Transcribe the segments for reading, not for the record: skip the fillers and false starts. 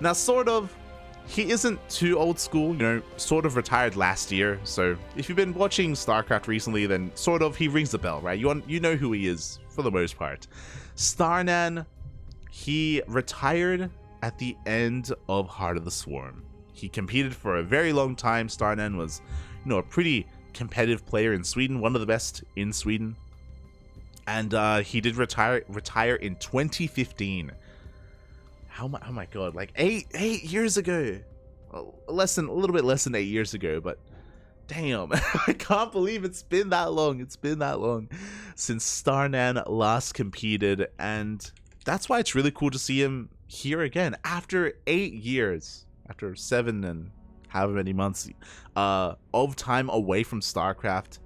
Now, sort of, he isn't too old school, you know, sort of retired last year. So if you've been watching StarCraft recently, then sort of he rings the bell, right? You know who he is for the most part. StarNaN, he retired at the end of Heart of the Swarm. He competed for a very long time. StarNaN was, you know, a pretty competitive player in Sweden, one of the best in Sweden. And he did retire in 2015. Oh my god, like eight years ago. Well, a little bit less than 8 years ago, but damn, I can't believe it's been that long. It's been that long since StarNaN last competed, and that's why it's really cool to see him here again after 8 years, after 7 and however many months of time away from StarCraft.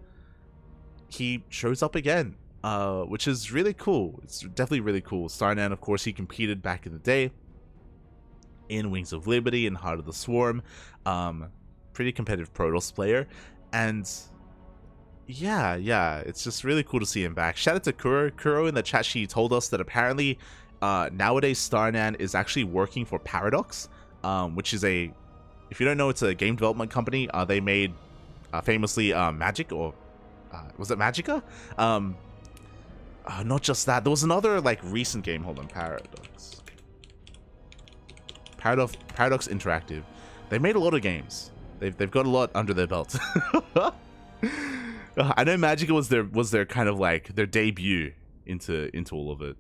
He shows up again, which is really cool. It's definitely really cool. StarNaN, of course, he competed back in the day in Wings of Liberty and Heart of the Swarm. Pretty competitive Protoss player, and yeah, it's just really cool to see him back. Shout out to Kuro in the chat. She told us that apparently nowadays StarNaN is actually working for Paradox, which is a, if you don't know, it's a game development company. They made famously Magic, or was it Magicka? Not just that, there was another like recent game. Hold on, Paradox Interactive. They made a lot of games. They've got a lot under their belt. I know Magicka was their kind of like their debut into all of it.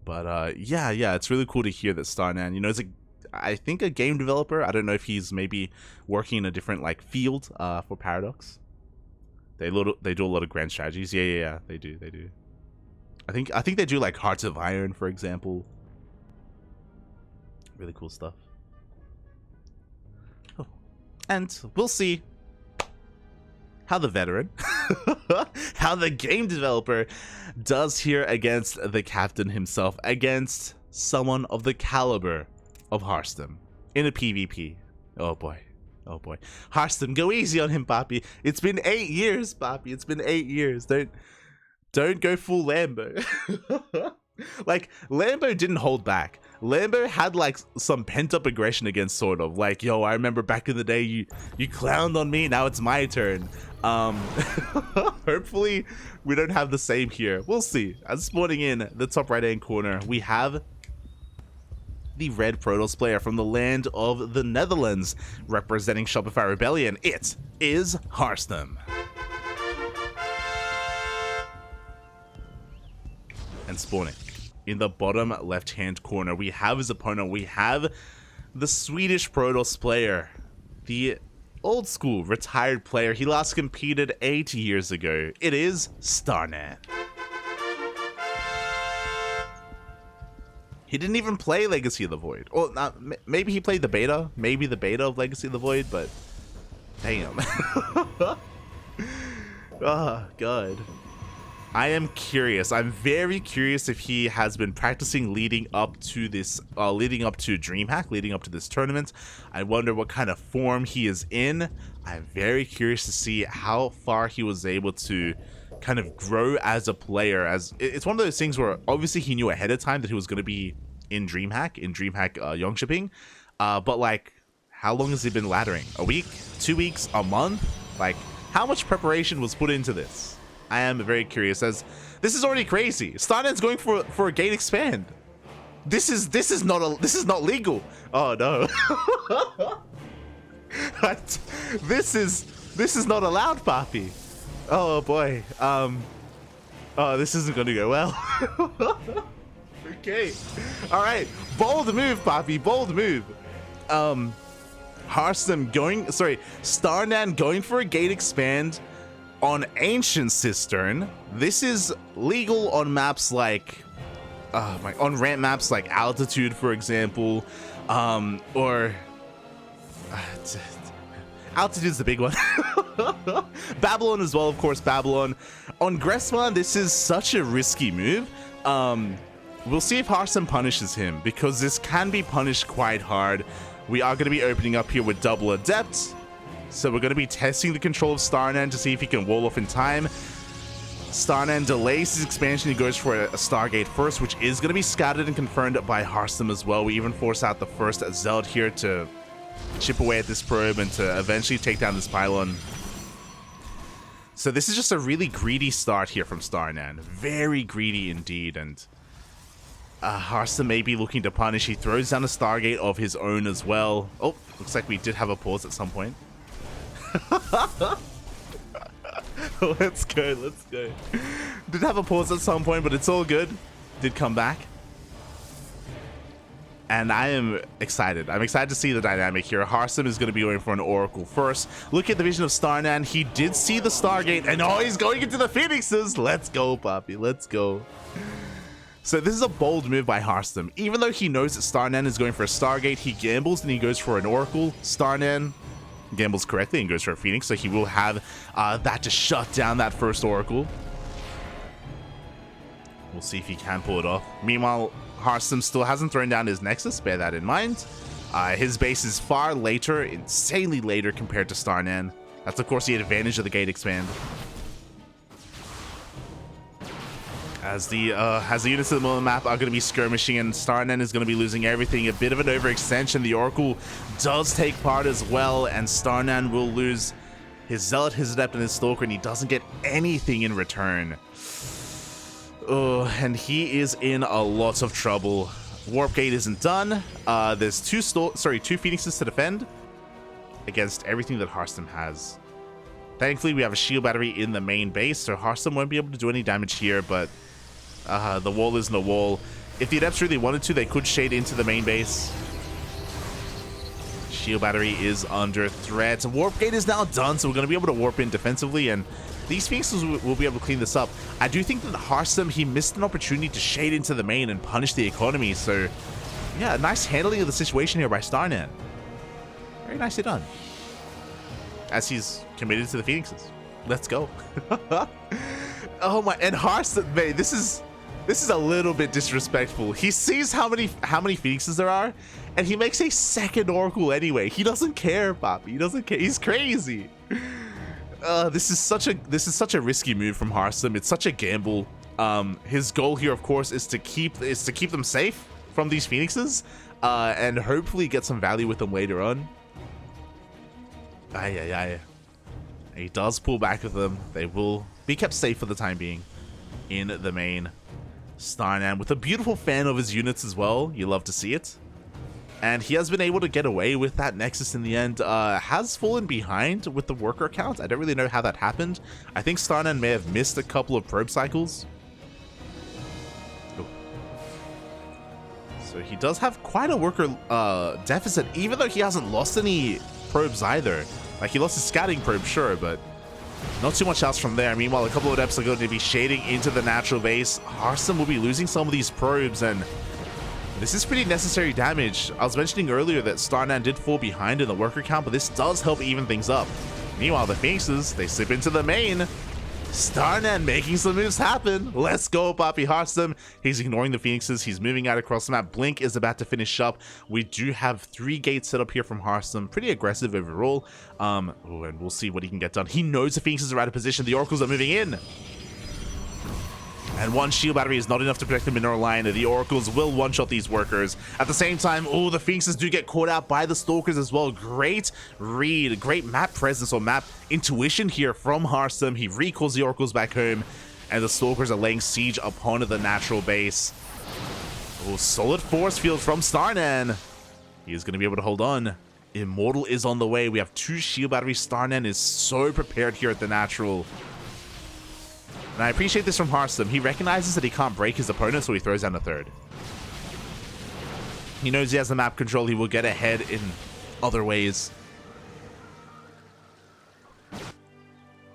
But yeah, it's really cool to hear that StarNaN, you know, is I think a game developer. I don't know if he's maybe working in a different like field for Paradox. They do a lot of grand strategies. Yeah, they do. I think they do like Hearts of Iron, for example. Really cool stuff. Oh. And we'll see how the veteran, how the game developer does here against the captain himself, against someone of the caliber of Harstem in a PvP. Oh boy. Harstem, go easy on him, Papi. It's been 8 years, Papi. It's been 8 years. Don't go full Lambo. Like, Lambo didn't hold back. Lambo had like some pent-up aggression against sort of like, yo, I remember back in the day you clowned on me, now it's my turn. Hopefully we don't have the same here. We'll see. As spawning in the top right hand corner, we have the red Protoss player from the land of the Netherlands, representing Shopify Rebellion. It is Harstem. And spawning in the bottom left-hand corner, we have his opponent. We have the Swedish Protoss player, the old school retired player. He last competed 8 years ago. It is StarNaN. He didn't even play Legacy of the Void. Or maybe he played the beta. Maybe the beta of Legacy of the Void, but damn. Oh, God. I am curious. I'm very curious if he has been practicing leading up to this, leading up to DreamHack, leading up to this tournament. I wonder what kind of form he is in. I'm very curious to see how far he was able to kind of grow as a player. As it's one of those things where obviously he knew ahead of time that he was going to be in DreamHack Young Shipping. But like, how long has he been laddering? A week? 2 weeks? A month? Like, how much preparation was put into this? I am very curious, as this is already crazy. StarNaN's going for a gate expand. This is not legal. Oh no. This is not allowed, Papi. Oh boy. Oh, this isn't gonna go well. Okay. All right. Bold move, Papi. Bold move. StarNaN going for a gate expand on Ancient Cistern. This is legal on maps like on ramp maps like Altitude, for example, or Altitude's the big one. Babylon as well, of course. Babylon on Gressman. This is such a risky move. We'll see if Harstem punishes him, because this can be punished quite hard. We are going to be opening up here with double Adept. So we're going to be testing the control of StarNaN to see if he can wall off in time. StarNaN delays his expansion. He goes for a Stargate first, which is going to be scouted and confirmed by Harstem as well. We even force out the first Zealot here to chip away at this probe and to eventually take down this pylon. So this is just a really greedy start here from StarNaN. Very greedy indeed, and Harstem may be looking to punish. He throws down a Stargate of his own as well. Oh, looks like we did have a pause at some point. Let's go, let's go. Did have a pause at some point, but it's all good. Did come back. And I am excited. I'm excited to see the dynamic here. Harstem is going to be going for an Oracle first. Look at the vision of StarNaN. He did see the Stargate, and oh, he's going into the Phoenixes. Let's go, Poppy. Let's go. So this is a bold move by Harstem. Even though he knows that StarNaN is going for a Stargate, he gambles and he goes for an Oracle. StarNaN gambles correctly and goes for a Phoenix, so he will have that to shut down that first Oracle. We'll see if he can pull it off. Meanwhile, Harstem still hasn't thrown down his Nexus, bear that in mind. His base is far later, insanely later compared to StarNaN. That's of course the advantage of the gate expand. As the units of the middle of the map are going to be skirmishing and StarNaN is going to be losing everything. A bit of an overextension. The Oracle does take part as well, and StarNaN will lose his Zealot, his Adept, and his Stalker, and he doesn't get anything in return. Oh, and he is in a lot of trouble. Warp Gate isn't done. There's two Phoenixes to defend against everything that Harstem has. Thankfully, we have a shield battery in the main base, so Harstem won't be able to do any damage here, but the wall isn't a wall. If the Adepts really wanted to, they could shade into the main base. Shield battery is under threat. Warp Gate is now done, so we're going to be able to warp in defensively, and these Phoenixes will be able to clean this up. I do think that Harstem, he missed an opportunity to shade into the main and punish the economy, so yeah, nice handling of the situation here by StarNaN. Very nicely done. As he's committed to the Phoenixes. Let's go. Oh my, and Harstem, man, this is a little bit disrespectful. He sees how many Phoenixes there are, and he makes a second Oracle anyway. He doesn't care, Poppy. He doesn't care. He's crazy. This is such a risky move from Harstem. It's such a gamble. His goal here, of course, is to keep them safe from these Phoenixes, and hopefully get some value with them later on. He does pull back with them. They will be kept safe for the time being in the main. StarNaN with a beautiful fan of his units as well. You love to see it. And he has been able to get away with that Nexus in the end. Has fallen behind with the worker count. I don't really know how that happened. I think StarNaN may have missed a couple of probe cycles. Oh. So he does have quite a worker deficit, even though he hasn't lost any probes either. Like, he lost his scouting probe, sure, but not too much else from there. Meanwhile, a couple of Adepts are going to be shading into the natural base. Harstem will be losing some of these probes, and this is pretty necessary damage. I was mentioning earlier that StarNaN did fall behind in the worker count, but this does help even things up. Meanwhile, the Phoenixes, they slip into the main. StarNaN making some moves happen. Let's go, Poppy. Harstem. He's ignoring the Phoenixes. He's moving out across the map. Blink is about to finish up. We do have 3 gates set up here from Harstem. Pretty aggressive overall. And we'll see what he can get done. He knows the Phoenixes are out of position. The Oracles are moving in. And one shield battery is not enough to protect the mineral line. The Oracles will one-shot these workers. At the same time, oh, the Phoenixes do get caught out by the Stalkers as well. Great read, great map presence or map intuition here from Harstem. He recalls the Oracles back home, and the Stalkers are laying siege upon the natural base. Oh, solid force field from StarNaN. He is going to be able to hold on. Immortal is on the way. We have 2 shield batteries. StarNaN is so prepared here at the natural. And I appreciate this from Harstem. He recognizes that he can't break his opponent, so he throws down a 3rd. He knows he has the map control. He will get ahead in other ways.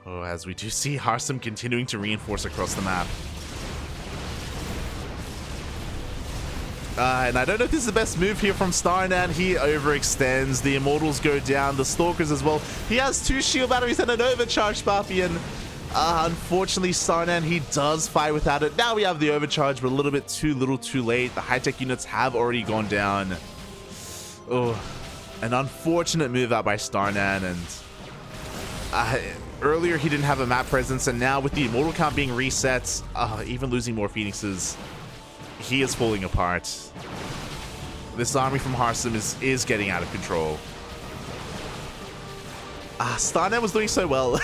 Oh, as we do see Harstem continuing to reinforce across the map. And I don't know if this is the best move here from StarNaN. He overextends. The Immortals go down. The Stalkers as well. He has 2 shield batteries and an overcharge, Barfian. Unfortunately, StarNaN, he does fight without it. Now we have the overcharge, but a little bit too little too late. The high-tech units have already gone down. Oh, an unfortunate move out by StarNaN, and Earlier, he didn't have a map presence, and now with the immortal count being reset, even losing more Phoenixes, he is falling apart. This army from Harstem is getting out of control. StarNaN was doing so well.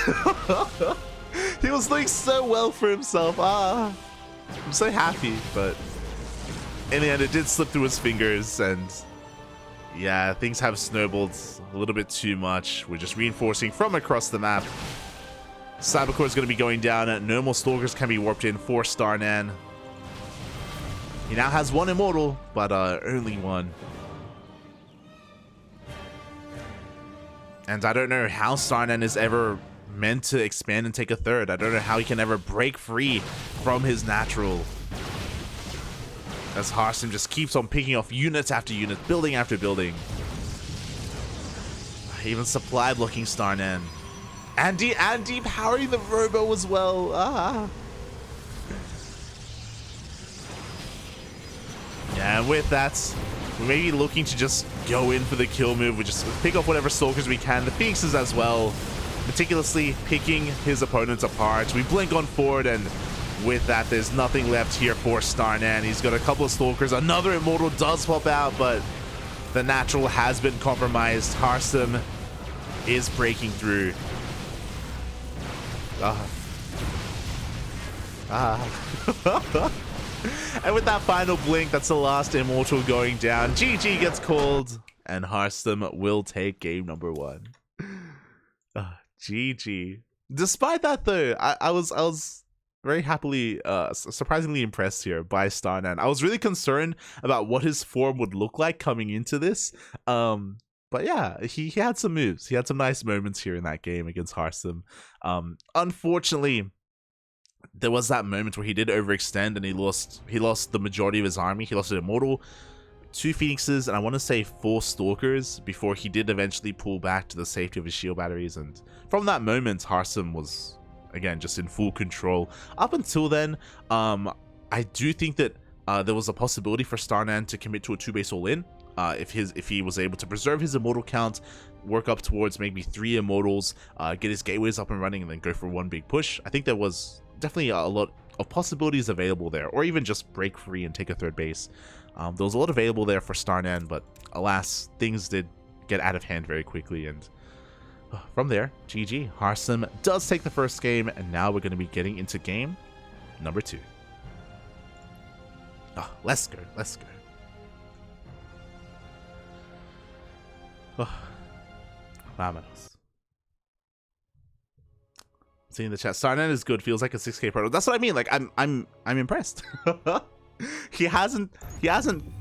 He was doing so well for himself. I'm so happy, but in the end, it did slip through his fingers, and yeah, things have snowballed a little bit too much. We're just reinforcing from across the map. Cybercore is going to be going down. No more Stalkers can be warped in for StarNaN. He now has one Immortal, but only one. And I don't know how StarNaN is ever meant to expand and take a third. I don't know how he can ever break free from his natural. As Harstem just keeps on picking off units after unit, building after building. Even supply blocking StarNaN. And depowering the Robo as well. Yeah, and with that, we may be looking to just go in for the kill move. We just pick off whatever Stalkers we can. The Phoenixes as well. Meticulously picking his opponents apart. We blink on forward, and with that, there's nothing left here for StarNaN. He's got a couple of Stalkers. Another Immortal does pop out, but the natural has been compromised. Harstem is breaking through. And with that final blink, that's the last Immortal going down. GG gets called, and Harstem will take game number 1. GG. Despite that, though, I was very happily, surprisingly impressed here by StarNaN. I was really concerned about what his form would look like coming into this. But yeah, he had some moves. He had some nice moments here in that game against Harstem. Unfortunately, there was that moment where he did overextend and he lost the majority of his army. He lost an Immortal, 2 Phoenixes, and I want to say 4 Stalkers before he did eventually pull back to the safety of his shield batteries. And from that moment, Harstem was, again, just in full control. Up until then, I do think that there was a possibility for StarNaN to commit to a 2-base all-in. If he was able to preserve his Immortal count, work up towards maybe 3 Immortals, get his gateways up and running, and then go for one big push. I think there was definitely a lot of possibilities available there, or even just break free and take a 3rd base. There was a lot available there for StarNaN, but alas, things did get out of hand very quickly, and from there, GG. Harstem does take the first game, and now we're going to be getting into game number 2. Let's go, let's go. Vámonos. Seeing the chat, StarNaN is good. Feels like a 6K pro. That's what I mean. Like I'm impressed. he hasn't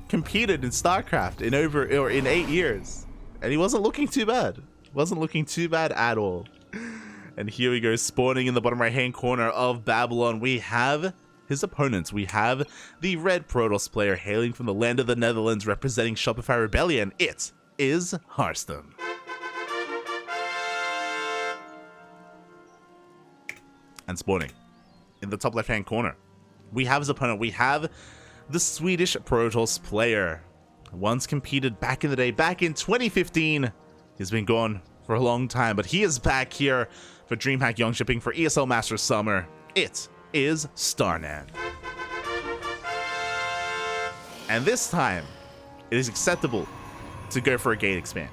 competed in StarCraft in 8 years, and he wasn't looking too bad. Wasn't looking too bad at all. And here we go, spawning in the bottom right hand corner of Babylon. We have his opponents. We have the red Protoss player hailing from the land of the Netherlands, representing Shopify Rebellion. It is Harstem. And spawning in the top left hand corner, we have his opponent. We have the Swedish Protoss player. Once competed back in the day, back in 2015. He's been gone for a long time, but he is back here for DreamHack Young Shipping for ESL Masters Summer. It is StarNaN. And this time, it is acceptable to go for a gate expand.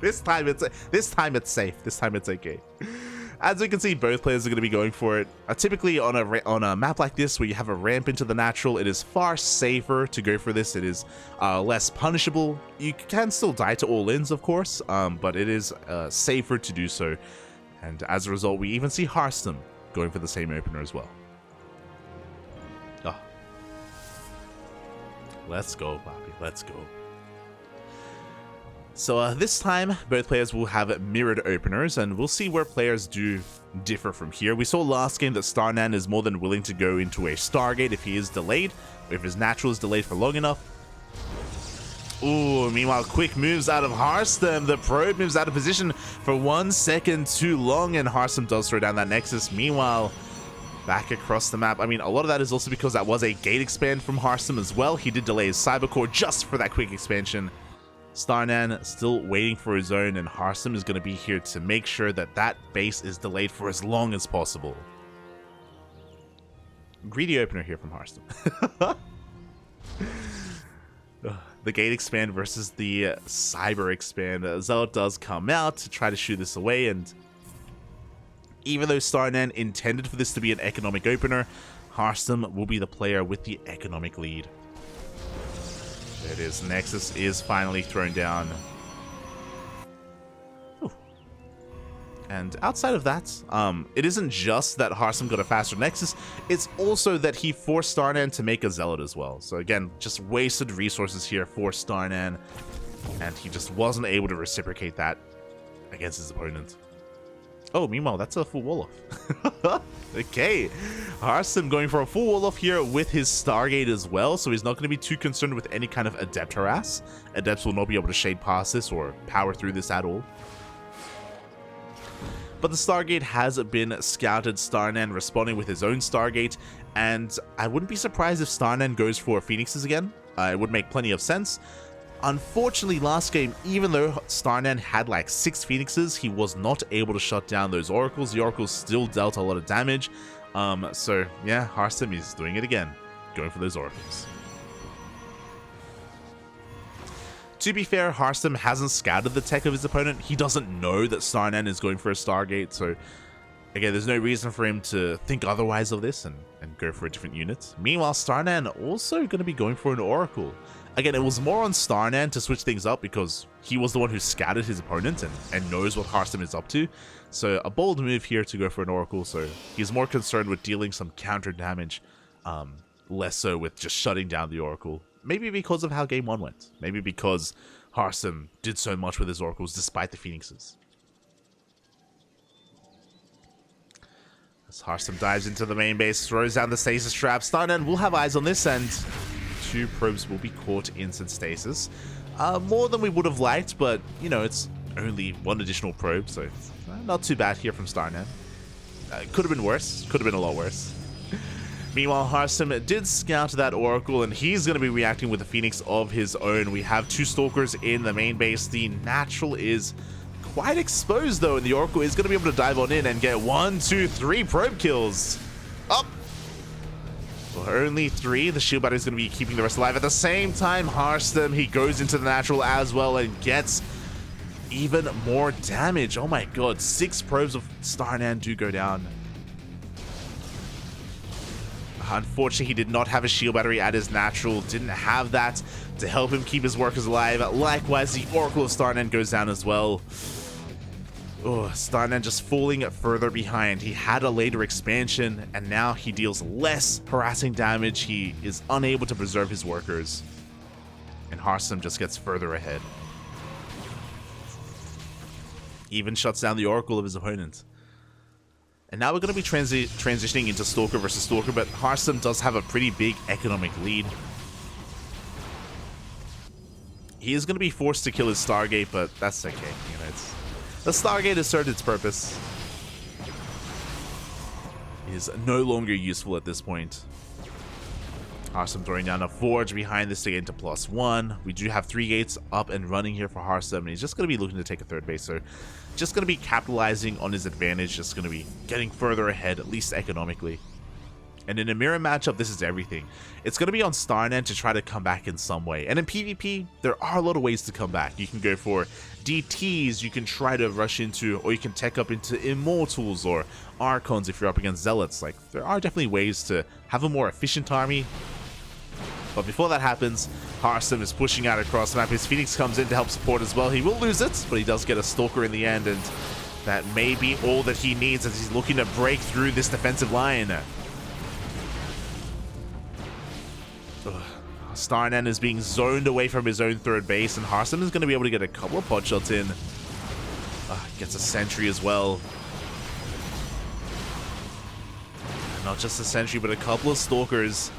This time it's safe. This time it's okay. As we can see, both players are going to be going for it. Typically on a map like this where you have a ramp into the natural, it is far safer to go for this. It is less punishable. You can still die to all-ins, of course, but it is safer to do so. And as a result, we even see Harstem going for the same opener as well. Let's go, Bobby. Let's go. So this time, both players will have mirrored openers, and we'll see where players do differ from here. We saw last game that StarNaN is more than willing to go into a Stargate if he is delayed, or if his natural is delayed for long enough. Ooh, meanwhile, quick moves out of Harstem. The probe moves out of position for 1 second too long, and Harstem does throw down that Nexus. Meanwhile, back across the map. I mean, a lot of that is also because that was a gate expand from Harstem as well. He did delay his Cybercore just for that quick expansion. StarNaN still waiting for his own, and Harstem is going to be here to make sure that that base is delayed for as long as possible. Greedy opener here from Harstem. The gate expand versus the cyber expand. Zealot does come out to try to shoo this away, and even though StarNaN intended for this to be an economic opener, Harstem will be the player with the economic lead. There it is. Nexus is finally thrown down. Ooh. And outside of that, it isn't just that Harstem got a faster Nexus, it's also that he forced StarNaN to make a Zealot as well. So again, just wasted resources here for StarNaN, and he just wasn't able to reciprocate that against his opponent. Oh, meanwhile, that's a full wall-off. Okay, Harstem going for a full wall-off here with his Stargate as well, so he's not going to be too concerned with any kind of Adept harass. Adepts will not be able to shade past this or power through this at all. But the Stargate has been scouted, StarNaN responding with his own Stargate, and I wouldn't be surprised if StarNaN goes for Phoenixes again. It would make plenty of sense. Unfortunately, last game, even though StarNaN had like 6 Phoenixes, he was not able to shut down those Oracles. The Oracles still dealt a lot of damage. So yeah, Harstem is doing it again, going for those Oracles. To be fair, Harstem hasn't scouted the tech of his opponent. He doesn't know that StarNaN is going for a Stargate, so again, there's no reason for him to think otherwise of this and go for a different unit. Meanwhile, StarNaN also going to be going for an Oracle. Again, it was more on StarNaN to switch things up because he was the one who scouted his opponent and knows what Harstem is up to. So a bold move here to go for an Oracle, so he's more concerned with dealing some counter damage, less so with just shutting down the Oracle. Maybe because of how game 1 went. Maybe because Harstem did so much with his Oracles despite the Phoenixes. As Harstem dives into the main base, throws down the stasis trap, StarNaN will have eyes on this, and 2 probes will be caught instant stasis. More than we would have liked, but, you know, it's only 1 additional probe, so not too bad here from StarNaN. Could have been worse. Could have been a lot worse. Meanwhile, Harstem did scout that Oracle, and he's going to be reacting with a Phoenix of his own. We have 2 Stalkers in the main base. The Natural is quite exposed, though, and the Oracle is going to be able to dive on in and get 1, 2, 3 probe kills. Up! Well, only 3. The shield battery is going to be keeping the rest alive. At the same time, Harstem, he goes into the Natural as well and gets even more damage. Oh my god, 6 probes of StarNaN do go down. Unfortunately, he did not have a shield battery at his Natural, didn't have that to help him keep his workers alive. Likewise, the Oracle of StarNaN goes down as well. Oh, StarNaN just falling further behind. He had a later expansion, and now he deals less harassing damage. He is unable to preserve his workers, and Harstem just gets further ahead. Even shuts down the Oracle of his opponent. And now we're going to be transitioning into Stalker versus Stalker, but Harstem does have a pretty big economic lead. He is going to be forced to kill his Stargate, but that's okay. You know, the Stargate has served its purpose. It is no longer useful at this point. Harstem throwing down a Forge behind this to get into +1. We do have 3 gates up and running here for Harstem, and he's just going to be looking to take a 3rd base, so just going to be capitalizing on his advantage, just going to be getting further ahead, at least economically. And in a mirror matchup, this is everything. It's going to be on StarNaN to try to come back in some way. And in PvP, there are a lot of ways to come back. You can go for DTs, you can try to rush into, or you can tech up into Immortals or Archons if you're up against Zealots. Like, there are definitely ways to have a more efficient army. But before that happens, Harstem is pushing out across the map. His Phoenix comes in to help support as well. He will lose it, but he does get a Stalker in the end, and that may be all that he needs as he's looking to break through this defensive line. StarNaN is being zoned away from his own 3rd base, and Harstem is going to be able to get a couple of pod shots in. Gets a sentry as well. Not just a sentry, but a couple of Stalkers.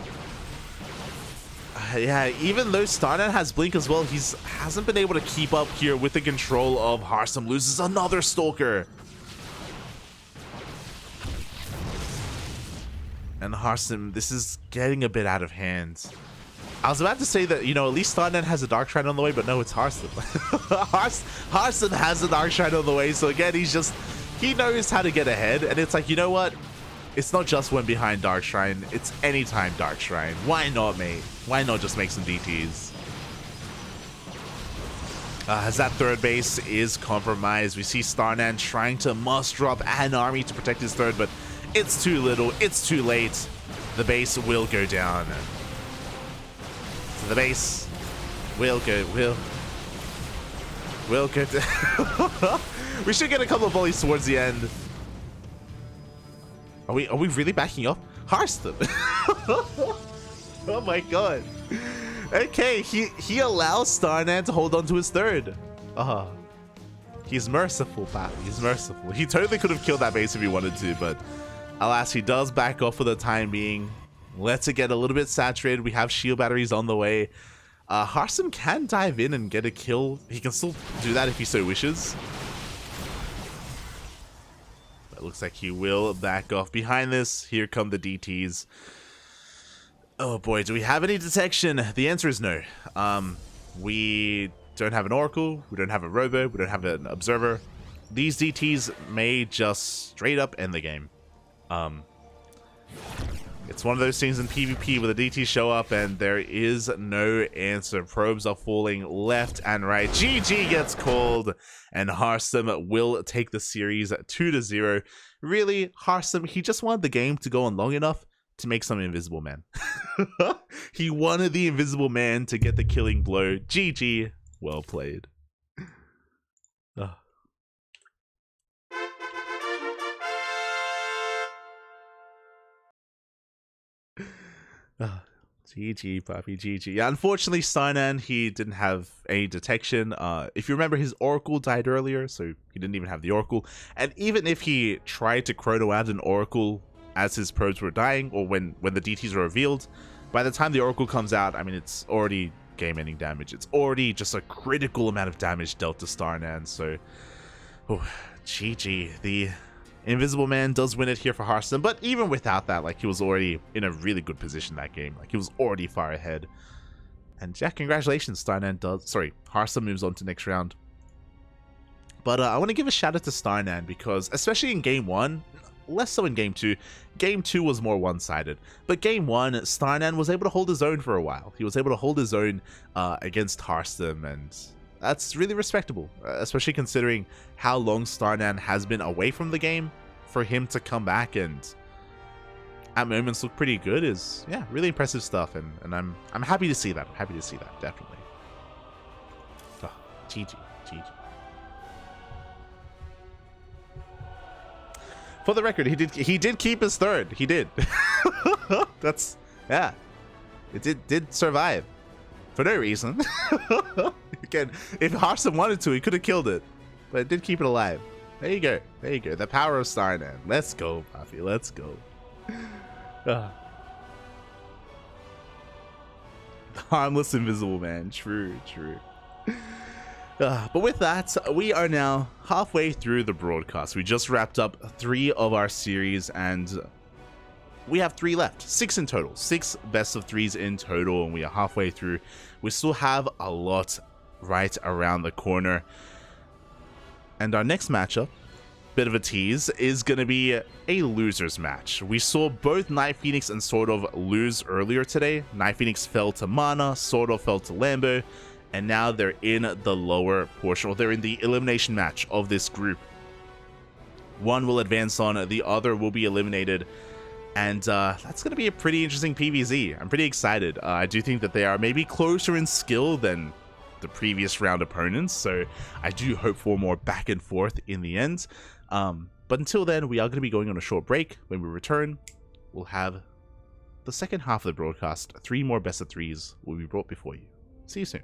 Yeah, even though StarNaN has Blink as well, he hasn't been able to keep up here with the control of Harstem. Loses another Stalker. And Harstem, this is getting a bit out of hand. I was about to say that, you know, at least StarNaN has a Dark Shrine on the way, but no, it's Harstem. Harstem has a Dark Shrine on the way, so again, he knows how to get ahead, and it's like, you know what? It's not just when behind Dark Shrine, it's anytime Dark Shrine. Why not, mate? Why not just make some DTs? As that third base is compromised, we see StarNaN trying to muster up an army to protect his third, but it's too little, it's too late. The base will go down. So the base will go down. We should get a couple of volleys towards the end. Are we really backing up? Harstem. Oh my god. Okay, he allows StarNaN to hold on to his third. He's merciful, pal. He's merciful. He totally could have killed that base if he wanted to, but alas, he does back off for the time being. Lets it get a little bit saturated. We have shield batteries on the way. Harstem can dive in and get a kill. He can still do that if he so wishes. But it looks like he will back off. Behind this, here come the DTs. Oh boy, do we have any detection? The answer is no. We don't have an Oracle, we don't have a Robo, we don't have an Observer. These DTs may just straight up end the game. It's one of those things in PvP where the DTs show up and there is no answer. Probes are falling left and right. GG gets called, and Harstem will take the series 2-0. Really, Harstem, he just wanted the game to go on long enough to make some Invisible Man. He wanted the Invisible Man to get the killing blow. GG, well played. GG, puppy, GG. Yeah, unfortunately, StarNaN, he didn't have any detection. If you remember, his Oracle died earlier, so he didn't even have the Oracle. And even if he tried to chrono out an Oracle as his probes were dying, or when the DTs were revealed, by the time the Oracle comes out, I mean, it's already game-ending damage. It's already just a critical amount of damage dealt to StarNaN, so GG. The Invisible Man does win it here for Harstem, but even without that, like, he was already in a really good position that game. Like, he was already far ahead. And yeah, congratulations, Harstem moves on to next round. But I want to give a shout out to StarNaN because, especially in game 1, less so in game 2. Game 2 was more one-sided, but game 1, StarNaN was able to hold his own for a while. He was able to hold his own against Harstem, and that's really respectable, especially considering how long StarNaN has been away from the game. For him to come back and at moments look pretty good is, yeah, really impressive stuff, and I'm happy to see that. I'm happy to see that, definitely. GG. For the record, he did keep his third. He did. That's, yeah. It did survive. For no reason. Again, if Harstem wanted to, he could have killed it. But it did keep it alive. There you go. There you go. The power of StarNaN. Let's go, Puffy. Let's go. Harmless Invisible Man. True. But with that, we are now halfway through the broadcast. We just wrapped up 3 of our series, and we have 3 left. 6 in total. 6 best of 3s in total, and we are halfway through. We still have a lot right around the corner. And our next matchup, bit of a tease, is going to be a losers match. We saw both Night Phoenix and Sort of lose earlier today. Night Phoenix fell to Mana, Sort of fell to Lambo, and now they're in the lower portion, or they're in the elimination match of this group. One will advance on, the other will be eliminated, and that's going to be a pretty interesting PvZ. I'm pretty excited. I do think that they are maybe closer in skill than the previous round opponents, so I do hope for more back and forth in the end. But until then, we are going to be going on a short break. When we return, we'll have the second half of the broadcast. 3 more best of 3s will be brought before you. See you soon.